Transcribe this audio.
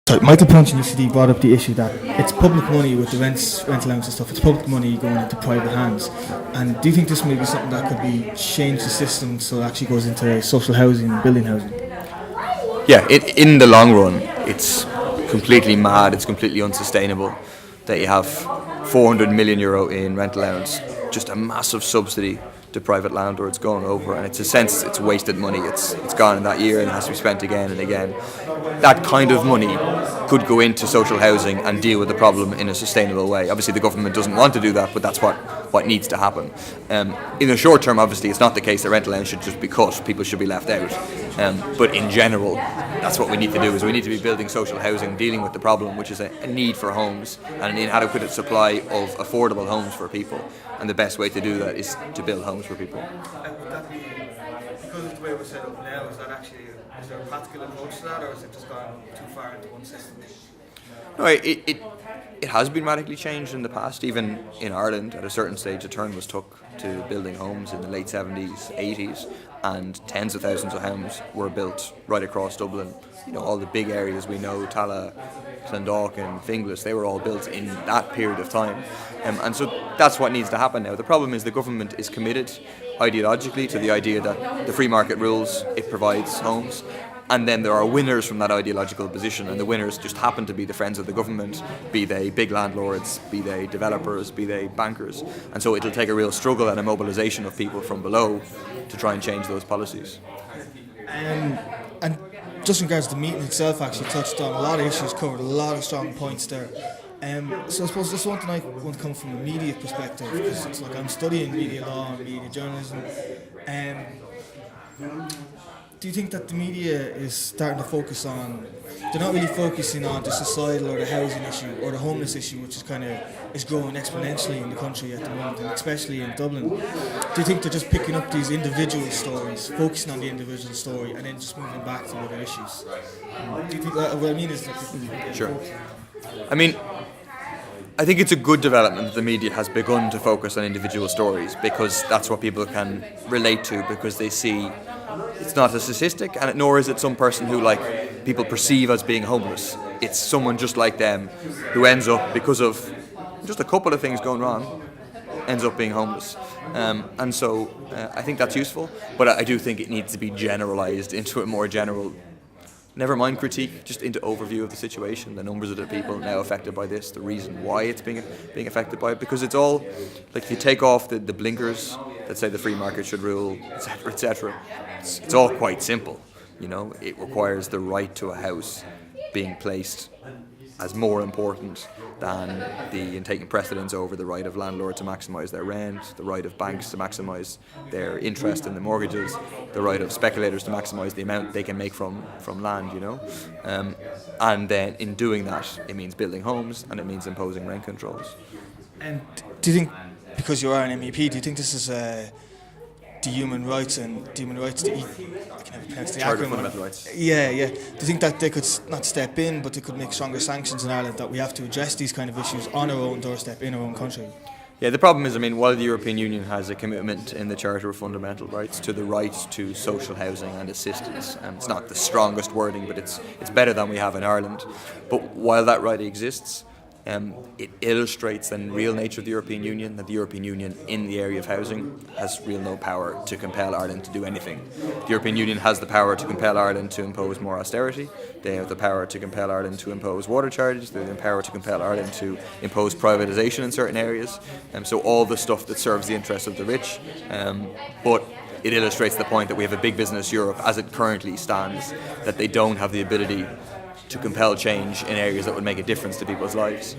So Michael Punch in UCD brought up the issue that it's public money with the rental allowance and stuff. It's public money going into private hands. And do you think this may be something that could be changed the system so it actually goes into social housing and building housing? Yeah, in the long run, it's completely mad. It's completely unsustainable that you have €400 million in rental allowance, just a massive subsidy to private landlords going over, and it's wasted money. It's gone in that year and has to be spent again and again. That kind of money could go into social housing and deal with the problem in a sustainable way. Obviously the government doesn't want to do that, but that's what needs to happen. In the short term, obviously it's not the case that rental allowance should just be cut, people should be left out. But in general, that's what we need to do, is we need to be building social housing, dealing with the problem, which is a need for homes and an inadequate supply of affordable homes for people. And the best way to do that is to build homes for people. And would that be, because of the way we're set up now, is there a practical approach to that, or is it just gone too far into one system? No, it has been radically changed in the past. Even in Ireland, at a certain stage, a turn was took to building homes in the late 70s, 80s, and tens of thousands of homes were built right across Dublin. You know, all the big areas we know, Tala, Clondalk and Finglas, they were all built in that period of time. And so that's what needs to happen now. The problem is the government is committed ideologically to the idea that the free market rules, it provides homes. And then there are winners from that ideological position, and the winners just happen to be the friends of the government, be they big landlords, be they developers, be they bankers. And so it'll take a real struggle and a mobilisation of people from below to try and change those policies. And just in regards to the meeting itself, actually touched on a lot of issues, covered a lot of strong points there. So I suppose this one thing I want to come from a media perspective, because it's like I'm studying media law and media journalism. Do you think that the media is starting to focus on, they're not really focusing on the societal or the housing issue or the homeless issue, which is growing exponentially in the country at the moment, and especially in Dublin? Do you think they're just picking up these individual stories, focusing on the individual story, and then just moving back to other issues? Do you think that, what I mean is like... Sure. I think it's a good development that the media has begun to focus on individual stories, because that's what people can relate to, because they see it's not a statistic, and nor is it some person who people perceive as being homeless. It's someone just like them who ends up, because of just a couple of things going wrong, ends up being homeless. And so I think that's useful, but I do think it needs to be generalised into a more general, never mind critique, just into overview of the situation, the numbers of the people now affected by this, the reason why it's being affected by it, because it's all, if you take off the blinkers that say the free market should rule, etc., it's all quite simple. You know, it requires the right to a house being placed as more important than taking precedence over the right of landlords to maximise their rent, the right of banks to maximise their interest in the mortgages, the right of speculators to maximise the amount they can make from land, you know. And then in doing that, it means building homes and it means imposing rent controls. And do you think, because you are an MEP, do you think this is the human rights, I can never pronounce the Charter of acronym. Fundamental Rights. Yeah. Do you think that they could not step in, but they could make stronger sanctions in Ireland, that we have to address these kind of issues on our own doorstep in our own country? Yeah, the problem is, while the European Union has a commitment in the Charter of Fundamental Rights to the right to social housing and assistance, and it's not the strongest wording, but it's better than we have in Ireland. But while that right exists, it illustrates the real nature of the European Union, that the European Union in the area of housing has no power to compel Ireland to do anything. The European Union has the power to compel Ireland to impose more austerity. They have the power to compel Ireland to impose water charges. They have the power to compel Ireland to impose privatisation in certain areas. So all the stuff that serves the interests of the rich. But it illustrates the point that we have a big business Europe as it currently stands, that they don't have the ability to compel change in areas that would make a difference to people's lives.